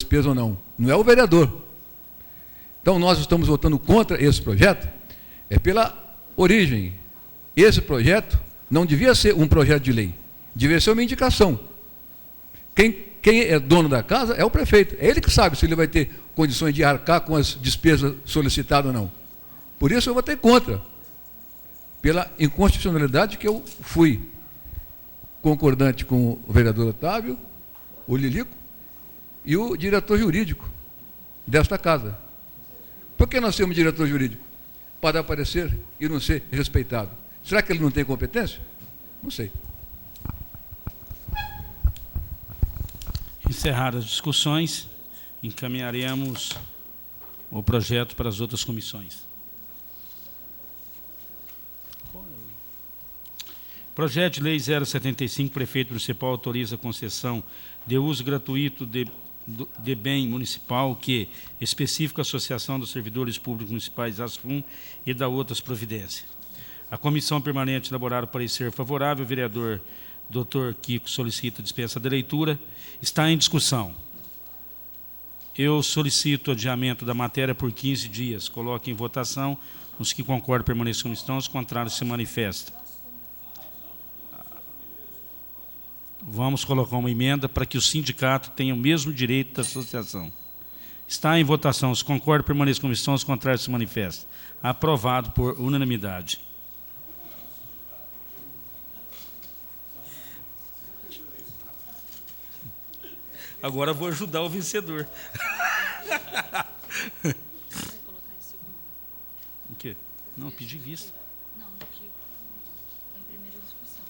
despesa ou não. Não é o vereador. Então, nós estamos votando contra esse projeto, pela origem. Esse projeto não devia ser um projeto de lei, devia ser uma indicação. Quem é dono da casa é o prefeito. É ele que sabe se ele vai ter condições de arcar com as despesas solicitadas ou não. Por isso eu votei contra, pela inconstitucionalidade que eu fui concordante com o vereador Otávio, o Lilico e o diretor jurídico desta casa. Por que nós temos diretor jurídico? Para aparecer e não ser respeitado. Será que ele não tem competência? Não sei. Encerradas as discussões, encaminharemos o projeto para as outras comissões. Projeto de Lei 075, Prefeito Municipal autoriza a concessão de uso gratuito de bem municipal que especifica a Associação dos Servidores Públicos Municipais, ASFUM, e da outras providências. A comissão permanente elaborar o parecer favorável. O vereador Dr. Kiko solicita dispensa de leitura. Está em discussão. Eu solicito adiamento da matéria por 15 dias. Coloque em votação. Os que concordam permaneçam como estão, os contrários se manifestam. Vamos colocar uma emenda para que o sindicato tenha o mesmo direito da associação. Está em votação. Os concordam permaneçam como estão, os contrários se manifestam. Aprovado por unanimidade. Agora vou ajudar o vencedor. O quê? Não, pedi vista. Não, aqui está em primeira discussão.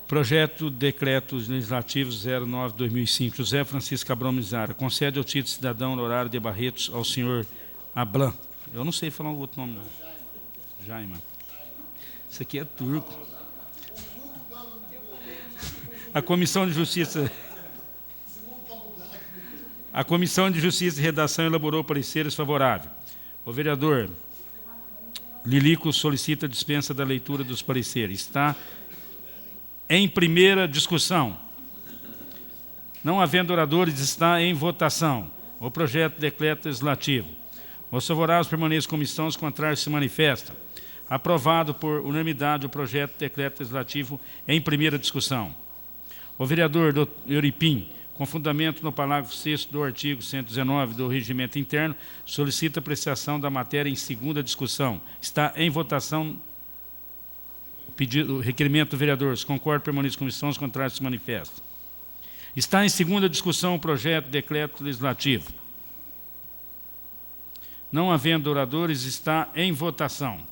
Projeto Decretos Legislativos 09/2005. José Francisco Cabral Mizara. Concede ao título de cidadão honorário de Barretos ao senhor Ablan. Eu não sei falar o outro nome, não. Jaima. Isso aqui é turco. A Comissão de Justiça e Redação elaborou pareceres favoráveis. O vereador Lilico solicita dispensa da leitura dos pareceres. Está em primeira discussão. Não havendo oradores, está em votação o projeto de decreto legislativo. Os favoráveis permaneçam como estão, os contrários se manifestam. Aprovado por unanimidade o projeto de decreto legislativo em primeira discussão. O vereador Euripim, com fundamento no parágrafo 6º do artigo 119 do Regimento Interno, solicita apreciação da matéria em segunda discussão. Está em votação o requerimento do vereador. Se concorda, permaneça como estão, os contrários se manifestam. Está em segunda discussão o projeto de decreto legislativo. Não havendo oradores, está em votação.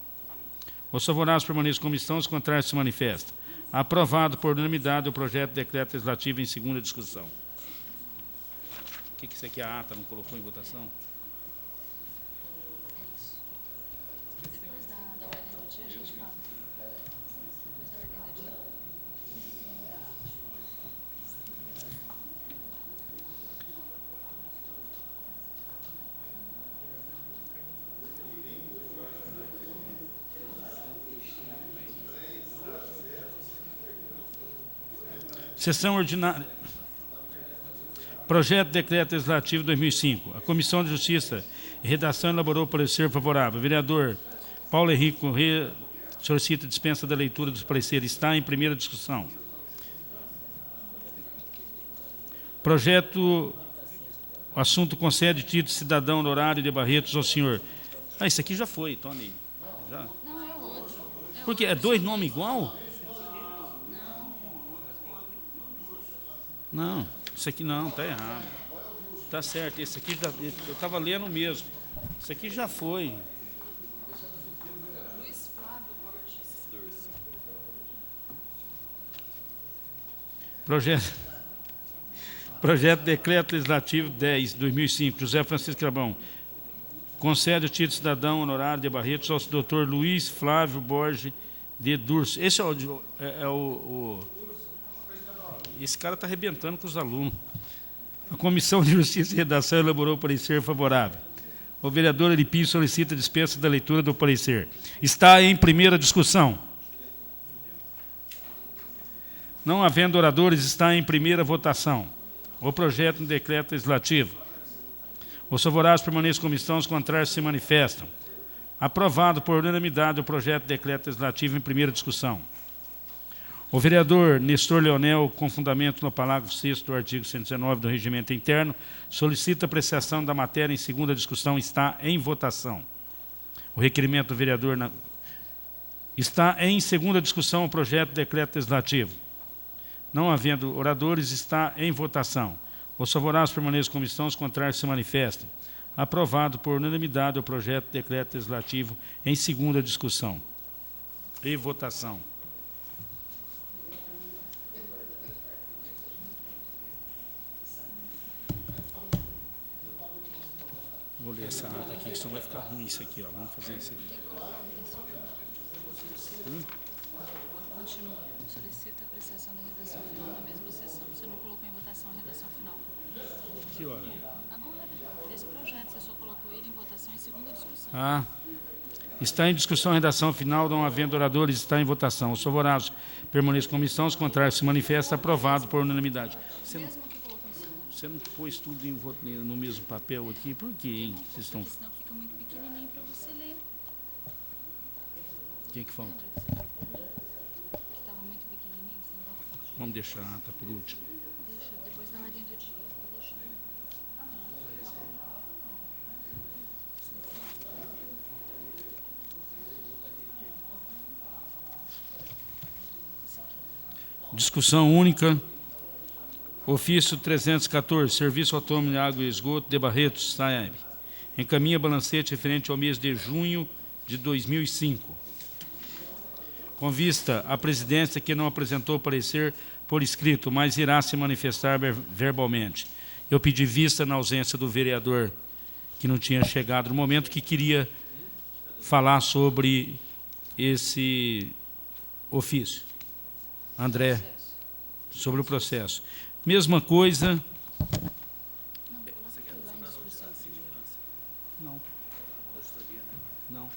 Os favoráveis permaneçam como estão, os contrários se manifestam. Aprovado por unanimidade o projeto de decreto legislativo em segunda discussão. O que isso aqui a ata não colocou em votação? Depois da ordem do dia a gente fala. Depois da ordem do dia. Sessão ordinária. Projeto de Decreto Legislativo 2005. A Comissão de Justiça e Redação elaborou parecer favorável. O vereador Paulo Henrique Corrêa solicita dispensa da leitura dos pareceres. Está em primeira discussão. Projeto, o assunto concede título de cidadão honorário de Barretos ao senhor. Ah, isso aqui já foi, Tony. Já? Não, é outro. Porque é dois nomes igual? Não, isso aqui não, está errado. Está certo, esse aqui já, eu estava lendo mesmo. Isso aqui já foi. Luiz Flávio Borges. Projeto de Decreto Legislativo 10/2005. José Francisco Cabral concede o título de cidadão honorário de Barretos ao Dr. Luiz Flávio Borges de Durso. Esse esse cara está arrebentando com os alunos. A Comissão de Justiça e Redação elaborou o parecer favorável. O vereador Euripim solicita dispensa da leitura do parecer. Está em primeira discussão. Não havendo oradores, está em primeira votação. o projeto no decreto legislativo. Os favoráveis permanecem em comissão, os contrários se manifestam. Aprovado por unanimidade o projeto de decreto legislativo em primeira discussão. O vereador Nestor Leonel, com fundamento no parágrafo 6º do artigo 119 do Regimento Interno, solicita apreciação da matéria em segunda discussão. Está em votação. O requerimento do vereador está em segunda discussão o projeto de decreto legislativo. Não havendo oradores, está em votação. Os favoráveis permanecem em comissão, os contrários se manifestam. Aprovado por unanimidade o projeto de decreto legislativo em segunda discussão. Em votação. Vou ler essa ata aqui, que senão vai ficar ruim isso aqui, ó. Vamos fazer isso aqui. Continua. Solicita apreciação da redação final na mesma sessão. Você não colocou em votação a redação final. Que hora? Agora, desse projeto, você só colocou ele em votação em segunda discussão. Ah. Está em discussão a redação final, não havendo oradores, está em votação. Os favoráveis permanecem em comissão, os contrários se manifestam. Aprovado por unanimidade. Mesmo que colocou em segunda. Você não pôs tudo no mesmo papel aqui? Por quê, hein? Vocês estão... Senão fica muito pequenininho para você ler. O que falta? Que estava muito pequenininho, você não dava conta de ler. Vamos deixar a ata por último. Deixa, depois da ordem do dia. Vou deixar. Discussão única. Ofício 314, Serviço Autônomo de Água e Esgoto de Barretos, SAEB. Encaminha balancete referente ao mês de junho de 2005. Com vista à presidência que não apresentou parecer por escrito, mas irá se manifestar verbalmente. Eu pedi vista na ausência do vereador que não tinha chegado no momento, que queria falar sobre esse ofício. André, sobre o processo. Mesma coisa. Não, coloca aquilo lá em discussão primeiro. Não. Não.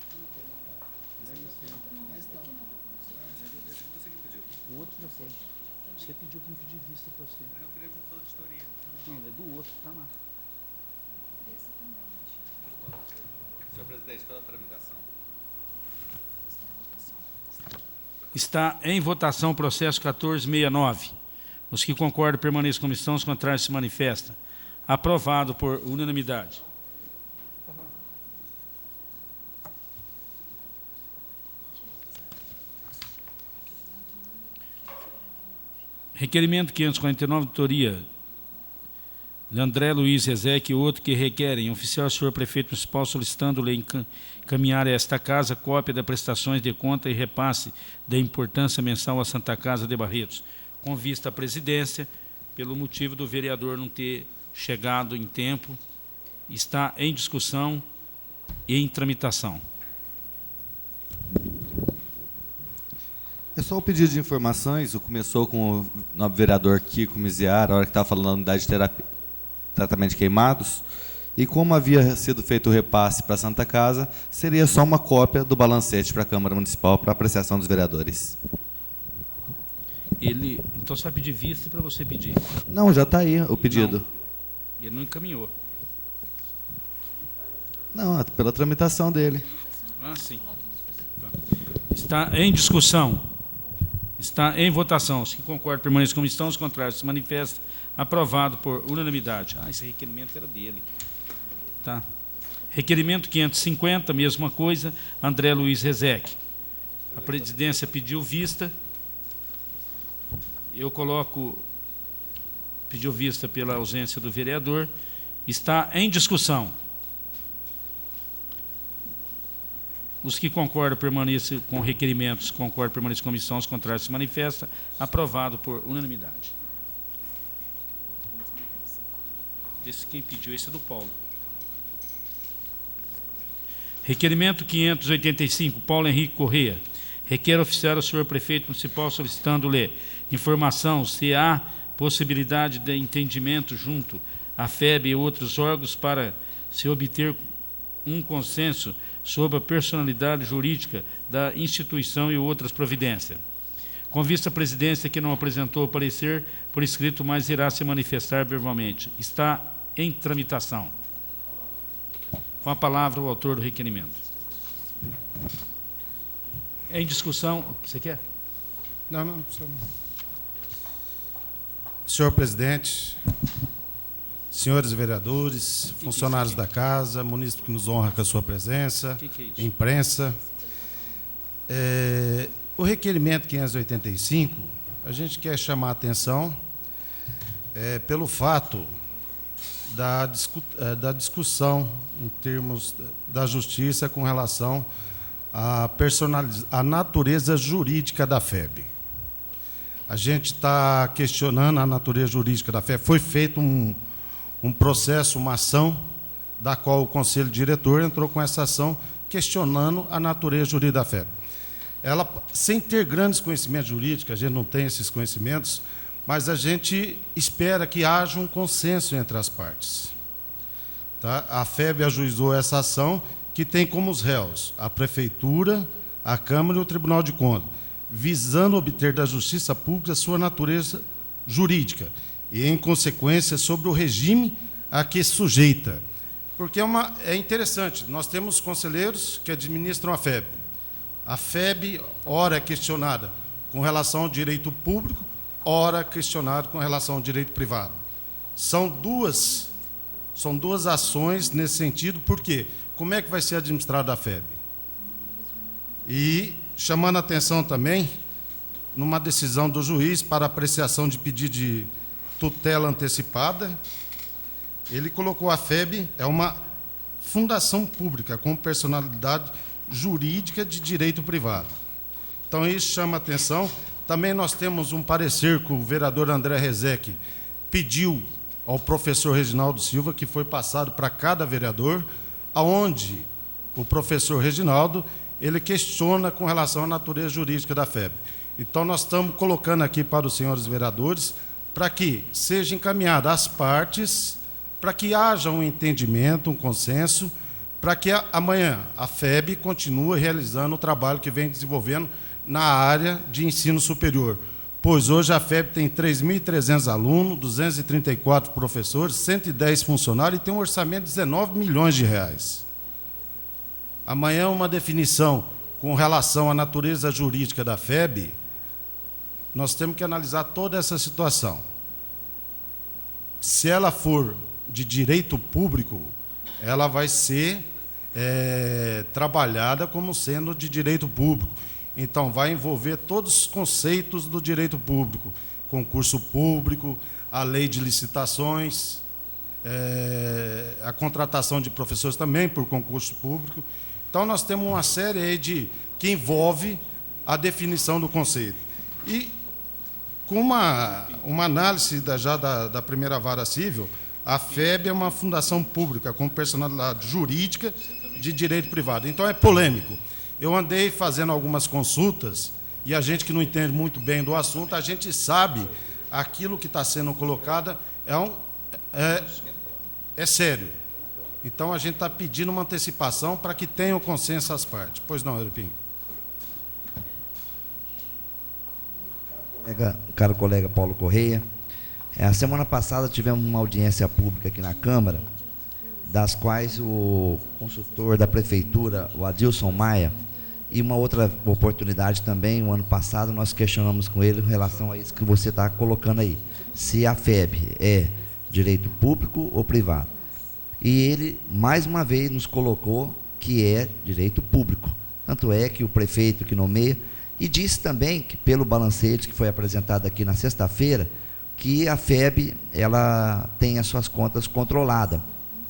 O outro já foi. Você pediu para me pedir vista para você. Eu queria que você de historia. Não, é do outro, tá lá. Esse também. Senhor presidente, pela tramitação. Está em votação o processo 1469. Os que concordam permaneçam em comissão, os contrários se manifestam. Aprovado por unanimidade. Requerimento 549, autoria de André Luiz Rezec e outro que requerem, oficial senhor prefeito municipal solicitando-lhe encaminhar a esta casa cópia das prestações de conta e repasse da importância mensal à Santa Casa de Barretos, com vista à presidência, pelo motivo do vereador não ter chegado em tempo, está em discussão e em tramitação. É só o pedido de informações. Começou com o novo vereador Kiko Miziar, a hora que estava falando da unidade de terapia, tratamento de queimados, e como havia sido feito o repasse para a Santa Casa, seria só uma cópia do balancete para a Câmara Municipal para apreciação dos vereadores. Então você vai pedir vista para você pedir. Não, já está aí o pedido. Não, ele não encaminhou. Não, é pela tramitação dele. Ah, sim. Tá. Está em discussão. Está em votação. Os que concordam permanecem como estão, os contrários se manifestam. Aprovado por unanimidade. Ah, esse requerimento era dele. Tá. Requerimento 550, mesma coisa, André Luiz Rezec. A presidência pediu vista. Eu coloco, pediu vista pela ausência do vereador. Está em discussão. Os que concordam permanecem com requerimentos, concordam permanecem com a comissão, os contrários se manifestam. Aprovado por unanimidade. Esse quem pediu, esse é do Paulo. Requerimento 585, Paulo Henrique Corrêa. Requer oficiar ao senhor prefeito municipal solicitando-lhe informação se há possibilidade de entendimento junto à FEB e outros órgãos para se obter um consenso sobre a personalidade jurídica da instituição e outras providências. Com vista à presidência que não apresentou o parecer por escrito, mas irá se manifestar verbalmente. Está em tramitação. Com a palavra o autor do requerimento. Em discussão. Você quer? Não precisa não. Senhor presidente, senhores vereadores, funcionários da casa, munícipe que nos honra com a sua presença, imprensa. O requerimento 585, a gente quer chamar a atenção pelo fato da discussão em termos da justiça com relação à natureza jurídica da FEB. A gente está questionando a natureza jurídica da FEB. Foi feito um processo, uma ação, da qual o Conselho Diretor entrou com essa ação questionando a natureza jurídica da FEB. Ela, sem ter grandes conhecimentos jurídicos, a gente não tem esses conhecimentos, mas a gente espera que haja um consenso entre as partes. Tá? A FEB ajuizou essa ação, que tem como os réus a Prefeitura, a Câmara e o Tribunal de Contas, visando obter da Justiça Pública sua natureza jurídica e, em consequência, sobre o regime a que sujeita. Porque é interessante, nós temos conselheiros que administram a FEB. A FEB, ora é questionada com relação ao direito público, ora questionada com relação ao direito privado. São duas ações nesse sentido, por quê? Como é que vai ser administrada a FEB? E chamando a atenção também, numa decisão do juiz para apreciação de pedido de tutela antecipada, ele colocou a FEB, é uma fundação pública com personalidade jurídica de direito privado. Então, isso chama a atenção. Também nós temos um parecer que o vereador André Rezec pediu ao professor Reginaldo Silva, que foi passado para cada vereador, aonde o professor Reginaldo ele questiona com relação à natureza jurídica da FEB. Então, nós estamos colocando aqui para os senhores vereadores para que seja encaminhada às partes, para que haja um entendimento, um consenso, para que amanhã a FEB continue realizando o trabalho que vem desenvolvendo na área de ensino superior. Pois hoje a FEB tem 3.300 alunos, 234 professores, 110 funcionários e tem um orçamento de 19 milhões de reais. Amanhã uma definição com relação à natureza jurídica da FEB, nós temos que analisar toda essa situação. Se ela for de direito público, ela vai ser trabalhada como sendo de direito público. Então, vai envolver todos os conceitos do direito público, concurso público, a lei de licitações, a contratação de professores também por concurso público. Então, nós temos uma série aí que envolve a definição do conceito. E, com uma análise já da primeira vara civil, a FEB é uma fundação pública com personalidade jurídica de direito privado. Então, é polêmico. Eu andei fazendo algumas consultas e a gente que não entende muito bem do assunto, a gente sabe aquilo que está sendo colocado é sério. Então, a gente está pedindo uma antecipação para que tenha o consenso às partes. Pois não, Euripinho? Caro colega Paulo Correia, a semana passada tivemos uma audiência pública aqui na Câmara, das quais o consultor da Prefeitura, o Adilson Maia, e uma outra oportunidade também, o ano passado, nós questionamos com ele em relação a isso que você está colocando aí, se a FEB é direito público ou privado. E ele, mais uma vez, nos colocou que é direito público. Tanto é que o prefeito que nomeia, e disse também que, pelo balancete que foi apresentado aqui na sexta-feira, que a FEB ela tem as suas contas controladas.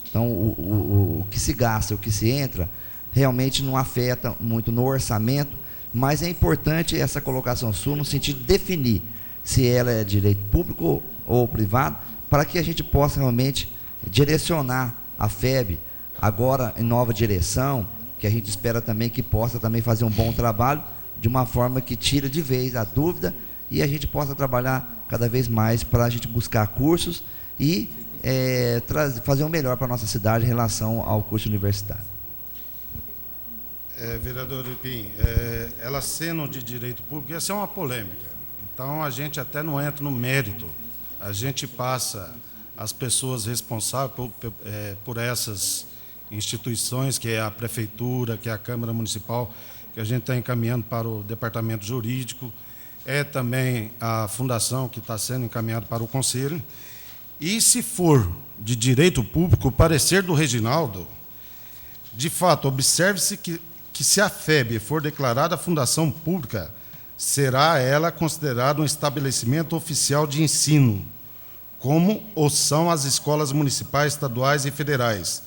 Então, o que se gasta, o que se entra, realmente não afeta muito no orçamento, mas é importante essa colocação sua no sentido de definir se ela é direito público ou privado, para que a gente possa realmente direcionar a FEB agora em nova direção, que a gente espera também que possa também fazer um bom trabalho, de uma forma que tira de vez a dúvida e a gente possa trabalhar cada vez mais para a gente buscar cursos e fazer o melhor para a nossa cidade em relação ao curso universitário. Vereador Ipim, ela sendo de direito público, essa é uma polêmica. Então, a gente até não entra no mérito. A gente passa as pessoas responsáveis por essas instituições, que é a Prefeitura, que é a Câmara Municipal, que a gente está encaminhando para o Departamento Jurídico, é também a Fundação, que está sendo encaminhado para o Conselho. E, se for de direito público, o parecer do Reginaldo, de fato, observe-se que se a FEB for declarada fundação pública, será ela considerada um estabelecimento oficial de ensino, como o são as escolas municipais, estaduais e federais,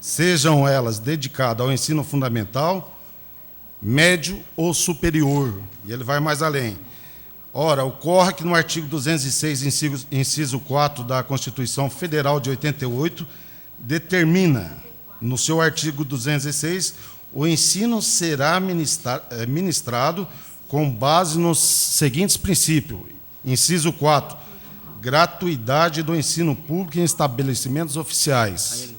sejam elas dedicadas ao ensino fundamental, médio ou superior. E ele vai mais além. Ora, ocorre que no artigo 206, inciso 4 da Constituição Federal de 88, determina, no seu artigo 206, o ensino será ministrado com base nos seguintes princípios. Inciso 4, gratuidade do ensino público em estabelecimentos oficiais.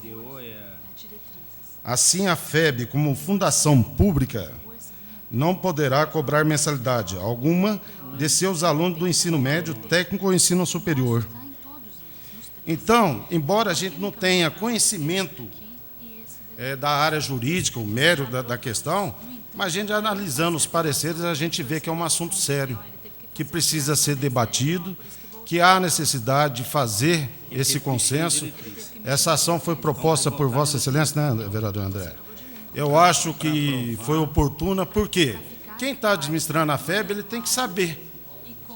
Assim, a FEB, como fundação pública, não poderá cobrar mensalidade alguma de seus alunos do ensino médio, técnico ou ensino superior. Então, embora a gente não tenha conhecimento da área jurídica, o mérito da questão, mas a gente, analisando os pareceres, a gente vê que é um assunto sério, que precisa ser debatido, que há necessidade de fazer esse consenso. Essa ação foi proposta por Vossa Excelência, né, vereador André? Eu acho que foi oportuna, porque quem está administrando a FEB, ele tem que saber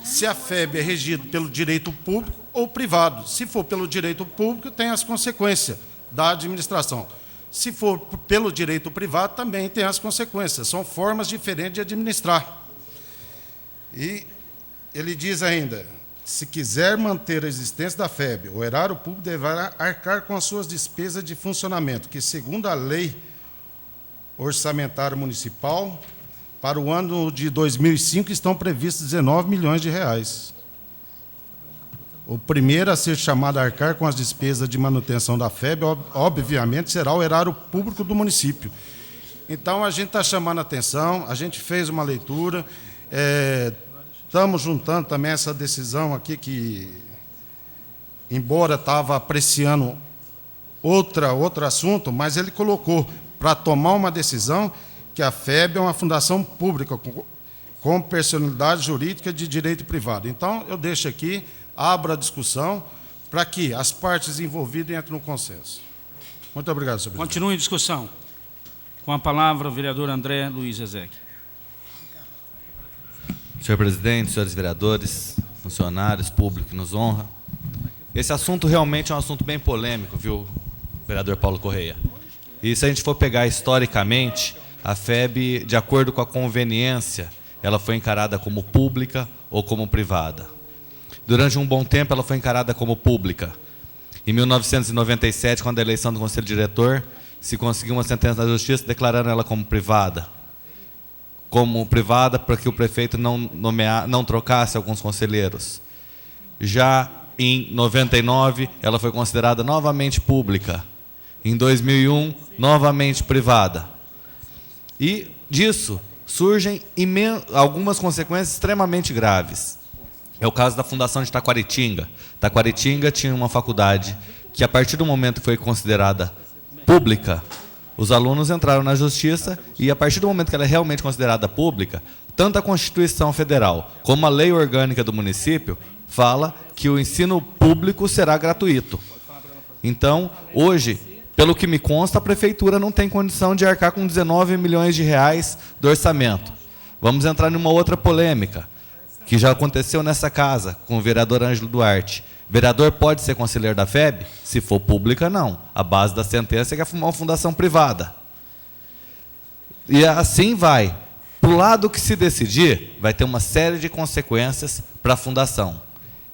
se a FEB é regida pelo direito público ou privado. Se for pelo direito público, tem as consequências da administração. Se for pelo direito privado, também tem as consequências. São formas diferentes de administrar. E ele diz ainda, se quiser manter a existência da FEB, o erário público deverá arcar com as suas despesas de funcionamento, que, segundo a lei orçamentária municipal, para o ano de 2005, estão previstos 19 milhões de reais. O primeiro a ser chamado a arcar com as despesas de manutenção da FEB, obviamente, será o erário público do município. Então, a gente está chamando a atenção, a gente fez uma leitura, estamos juntando também essa decisão aqui, que, embora estava apreciando outro assunto, mas ele colocou para tomar uma decisão que a FEB é uma fundação pública com personalidade jurídica de direito privado. Então, eu deixo aqui, abro a discussão para que as partes envolvidas entrem no consenso. Muito obrigado, senhor presidente. Continue em discussão. Com a palavra, o vereador André Luiz Ezequiel. Senhor presidente, senhores vereadores, funcionários, público que nos honra. Esse assunto realmente é um assunto bem polêmico, viu, vereador Paulo Correia? E se a gente for pegar historicamente, a FEB, de acordo com a conveniência, ela foi encarada como pública ou como privada. Durante um bom tempo, ela foi encarada como pública. Em 1997, quando a eleição do Conselho Diretor, se conseguiu uma sentença da Justiça declarando ela como privada. Como privada para que o prefeito não trocasse alguns conselheiros. Já em 99, ela foi considerada novamente pública. Em 2001, novamente privada. E disso surgem algumas consequências extremamente graves. É o caso da Fundação de Taquaritinga. Taquaritinga tinha uma faculdade que, a partir do momento que foi considerada pública, os alunos entraram na Justiça e, a partir do momento que ela é realmente considerada pública, tanto a Constituição Federal como a Lei Orgânica do município fala que o ensino público será gratuito. Então, hoje, pelo que me consta, a Prefeitura não tem condição de arcar com 19 milhões de reais do orçamento. Vamos entrar numa outra polêmica, que já aconteceu nessa casa, com o vereador Ângelo Duarte. Vereador pode ser conselheiro da FEB? Se for pública, não. A base da sentença é que é uma fundação privada. E assim vai. Para o lado que se decidir, vai ter uma série de consequências para a fundação.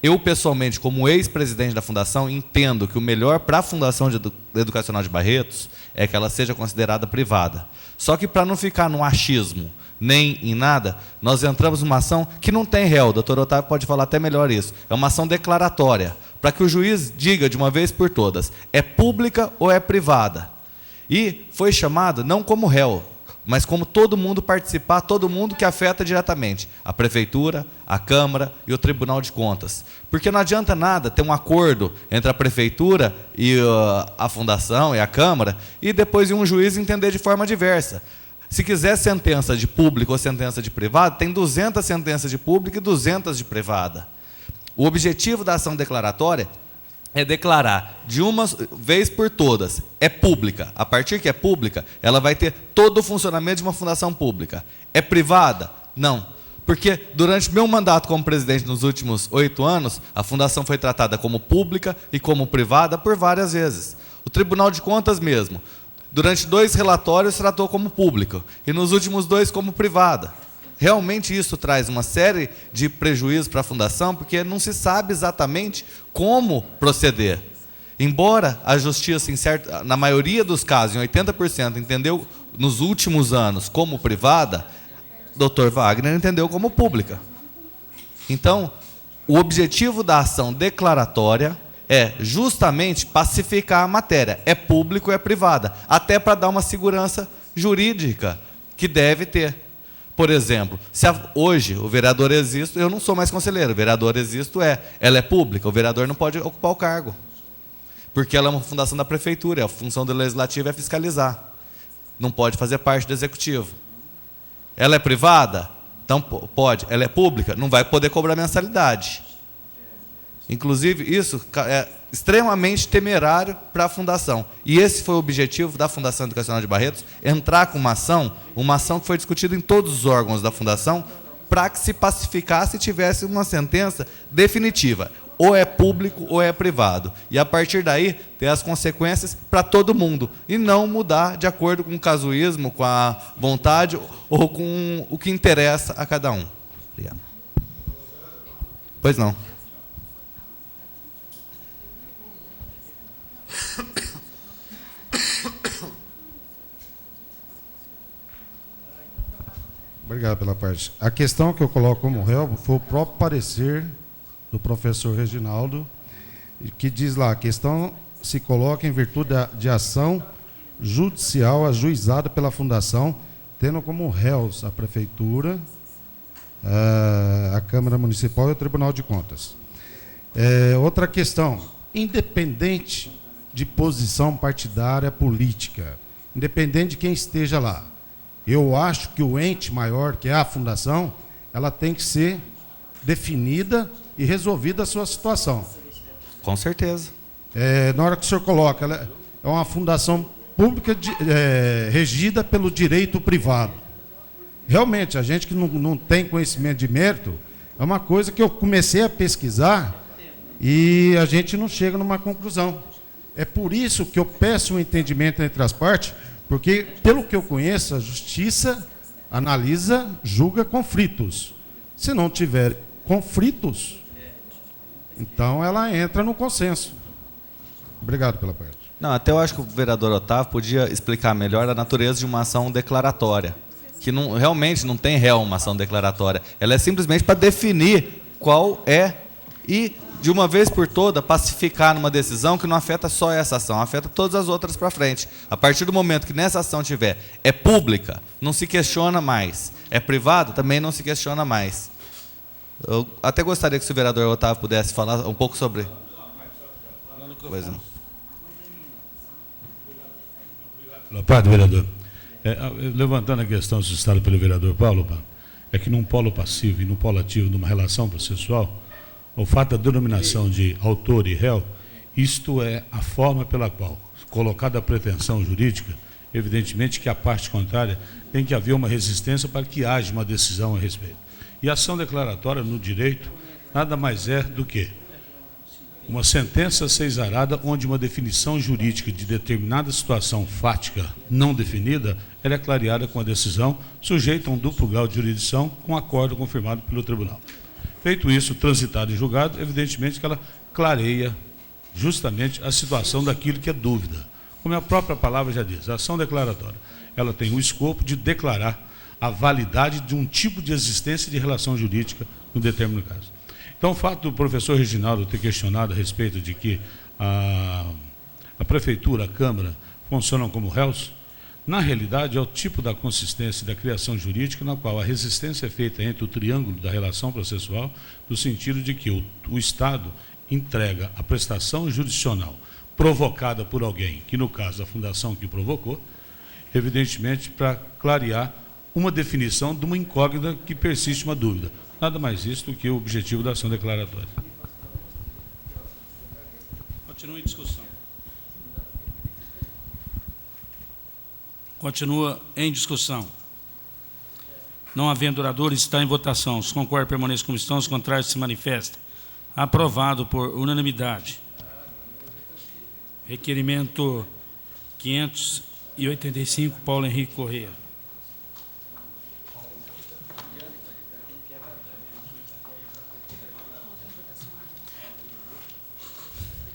Eu, pessoalmente, como ex-presidente da fundação, entendo que o melhor para a Fundação Educacional de Barretos é que ela seja considerada privada. Só que, para não ficar no achismo, nem em nada, nós entramos numa ação que não tem réu, o doutor Otávio pode falar até melhor isso, é uma ação declaratória, para que o juiz diga de uma vez por todas, é pública ou é privada. E foi chamado não como réu, mas como todo mundo participar, todo mundo que afeta diretamente, a Prefeitura, a Câmara e o Tribunal de Contas. Porque não adianta nada ter um acordo entre a Prefeitura e a Fundação e a Câmara, e depois um juiz entender de forma diversa. Se quiser sentença de público ou sentença de privado, tem 200 sentenças de público e 200 de privada. O objetivo da ação declaratória é declarar de uma vez por todas, é pública. A partir que é pública, ela vai ter todo o funcionamento de uma fundação pública. É privada? Não. Porque durante meu mandato como presidente nos últimos 8 anos, a fundação foi tratada como pública e como privada por várias vezes. O Tribunal de Contas mesmo, durante 2 relatórios, tratou como público, e nos últimos 2 como privada. Realmente isso traz uma série de prejuízos para a fundação, porque não se sabe exatamente como proceder. Embora a justiça, na maioria dos casos, em 80%, entendeu nos últimos anos como privada, Dr. Wagner entendeu como pública. Então, o objetivo da ação declaratória é justamente pacificar a matéria. É público ou é privada, até para dar uma segurança jurídica que deve ter. Por exemplo, se hoje o vereador Existo, eu não sou mais conselheiro, o vereador Existo ela é pública, o vereador não pode ocupar o cargo, porque ela é uma fundação da prefeitura, a função do legislativo é fiscalizar, não pode fazer parte do executivo. Ela é privada? Então pode. Ela é pública? Não vai poder cobrar mensalidade. Inclusive, isso é extremamente temerário para a fundação. E esse foi o objetivo da Fundação Educacional de Barretos, entrar com uma ação que foi discutida em todos os órgãos da fundação, para que se pacificasse e tivesse uma sentença definitiva. Ou é público ou é privado. E, a partir daí, ter as consequências para todo mundo. E não mudar de acordo com o casuísmo, com a vontade ou com o que interessa a cada um. Obrigado. Pois não. Obrigado pela parte. A questão que eu coloco como réu foi o próprio parecer do professor Reginaldo, que diz lá, a questão se coloca em virtude de ação judicial ajuizada pela Fundação, tendo como réus a Prefeitura, a Câmara Municipal e o Tribunal de Contas. Outra questão, independente de posição partidária política, independente de quem esteja lá, eu acho que o ente maior, que é a fundação, ela tem que ser definida e resolvida a sua situação. Com certeza. Na hora que o senhor coloca, ela é uma fundação pública regida pelo direito privado. Realmente, a gente que não tem conhecimento de mérito, é uma coisa que eu comecei a pesquisar e a gente não chega numa conclusão. É por isso que eu peço um entendimento entre as partes, porque, pelo que eu conheço, a justiça analisa, julga conflitos. Se não tiver conflitos, então ela entra no consenso. Obrigado pela parte. Não, até eu acho que o vereador Otávio podia explicar melhor a natureza de uma ação declaratória, que realmente não tem réu uma ação declaratória. Ela é simplesmente para definir qual é e, de uma vez por toda, pacificar numa decisão que não afeta só essa ação, afeta todas as outras para frente. A partir do momento que nessa ação tiver, é pública, não se questiona mais. É privada, também não se questiona mais. Eu até gostaria que o vereador Otávio pudesse falar um pouco sobre... Pois não. Boa tarde, vereador. Levantando a questão suscitada pelo vereador Paulo, é que num polo passivo e num polo ativo de uma relação processual, o fato da denominação de autor e réu, isto é a forma pela qual, colocada a pretensão jurídica, evidentemente que a parte contrária tem que haver uma resistência para que haja uma decisão a respeito. E a ação declaratória no direito nada mais é do que uma sentença seisarada onde uma definição jurídica de determinada situação fática não definida, ela é clareada com a decisão, sujeita a um duplo grau de jurisdição com acordo confirmado pelo tribunal. Feito isso, transitado em julgado, evidentemente que ela clareia justamente a situação daquilo que é dúvida. Como a própria palavra já diz, a ação declaratória, ela tem o escopo de declarar a validade de um tipo de existência de relação jurídica no determinado caso. Então, o fato do professor Reginaldo ter questionado a respeito de que a Prefeitura, a Câmara, funcionam como réus, Na realidade, é o tipo da consistência da criação jurídica na qual a resistência é feita entre o triângulo da relação processual, no sentido de que o Estado entrega a prestação jurisdicional provocada por alguém, que no caso a fundação que provocou, evidentemente para clarear uma definição de uma incógnita que persiste uma dúvida. Nada mais isso do que o objetivo da ação declaratória. Continua em discussão. Continua em discussão. Não havendo oradores, está em votação. Os concordam, permaneçam como estão. Os contrários, se manifestam. Aprovado por unanimidade. Requerimento 585, Paulo Henrique Corrêa.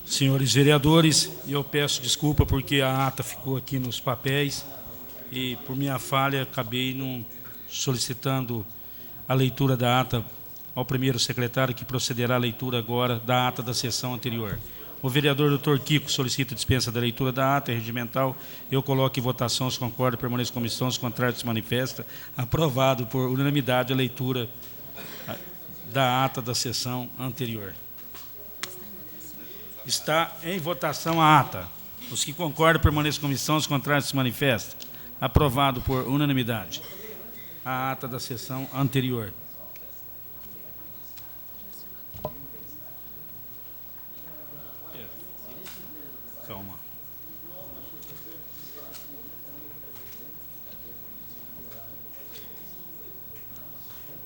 Senhores vereadores, eu peço desculpa porque a ata ficou aqui nos papéis e, por minha falha, acabei não solicitando a leitura da ata ao primeiro secretário, que procederá à leitura agora da ata da sessão anterior. O vereador doutor Kiko solicita dispensa da leitura da ata regimental. Eu coloco em votação, os concordam, permaneçam como estão, os contrários, se manifesta. Aprovado por unanimidade a leitura da ata da sessão anterior. Está em votação a ata. Os que concordam, permaneçam como estão, os contrários, se manifestam. Aprovado por unanimidade a ata da sessão anterior. Calma.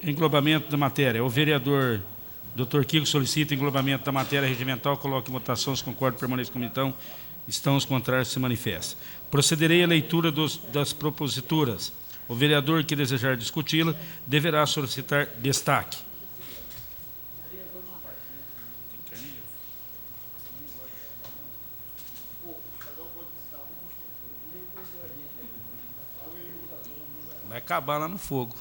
Englobamento da matéria. O vereador Dr. Kiko solicita englobamento da matéria regimental. Coloque em votação. Os concordam, permaneçam como estão, os contrários, se manifestam. Procederei à leitura das proposituras. O vereador que desejar discuti-la deverá solicitar destaque. Vai acabar lá no fogo.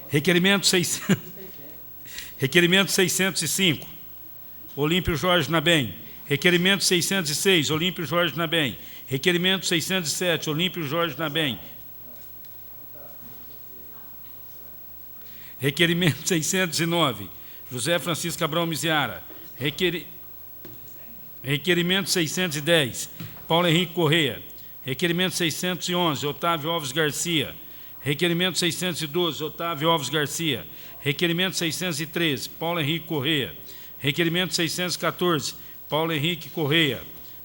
Requerimento 605, Olímpio Jorge Nabem. Requerimento 606, Olímpio Jorge Nabem. Requerimento 607, Olímpio Jorge Nabem. Requerimento 609, José Francisco Cabral Miziara. Requerimento 610, Paulo Henrique Corrêa. Requerimento 611, Otávio Alves Garcia. Requerimento 612, Otávio Alves Garcia. Requerimento 613, Paulo Henrique Corrêa. Requerimento 614, Paulo Henrique Corrêa.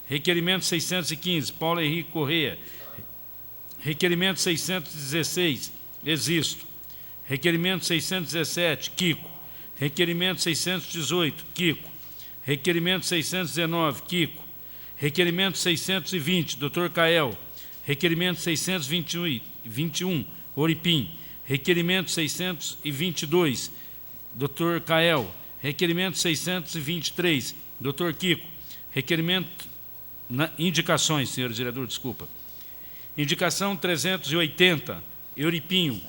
Requerimento 615, Paulo Henrique Corrêa. Requerimento 616, Existo. Requerimento 617, Kiko. Requerimento 618, Kiko. Requerimento 619, Kiko. Requerimento 620, Dr. Cael. Requerimento 621, Oripim. Requerimento 622, Dr. Cael. Requerimento 623, Dr. Kiko. Requerimento... indicações, senhores vereadores, desculpa. Indicação 380, Euripinho.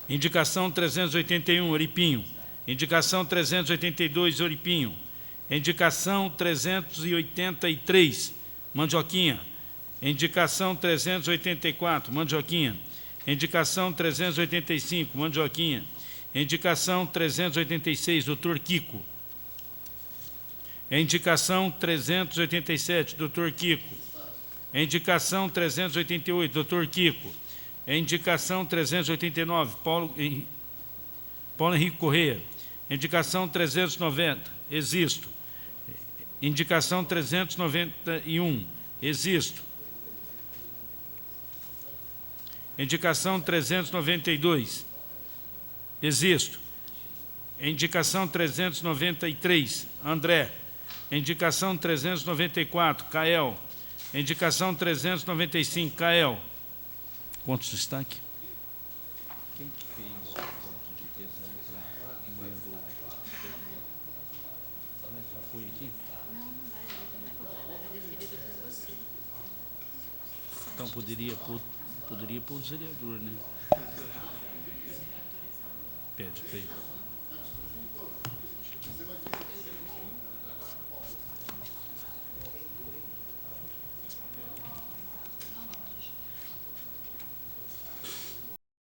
Indicação 381, Euripinho. Indicação 382, Euripinho. Indicação 383, Mandioquinha. Indicação 384, Mandioquinha. Indicação 385, Mandioquinha. Indicação 386, Dr. Kiko. Indicação 387, Dr. Kiko. Indicação 388, Dr. Kiko. Indicação 389, Paulo Henrique Corrêa. Indicação 390, Existo. Indicação 391, Existo. Indicação 392, Existo. Indicação 393, André. Indicação 394, Cael. Indicação 395, Cael. Quantos está aqui? Quem que fez o voto de adesão para o do... Já foi aqui? Não, não vai, não é cobrado, era deferido por você. Então poderia pôr o vereador, né? Pede para ele.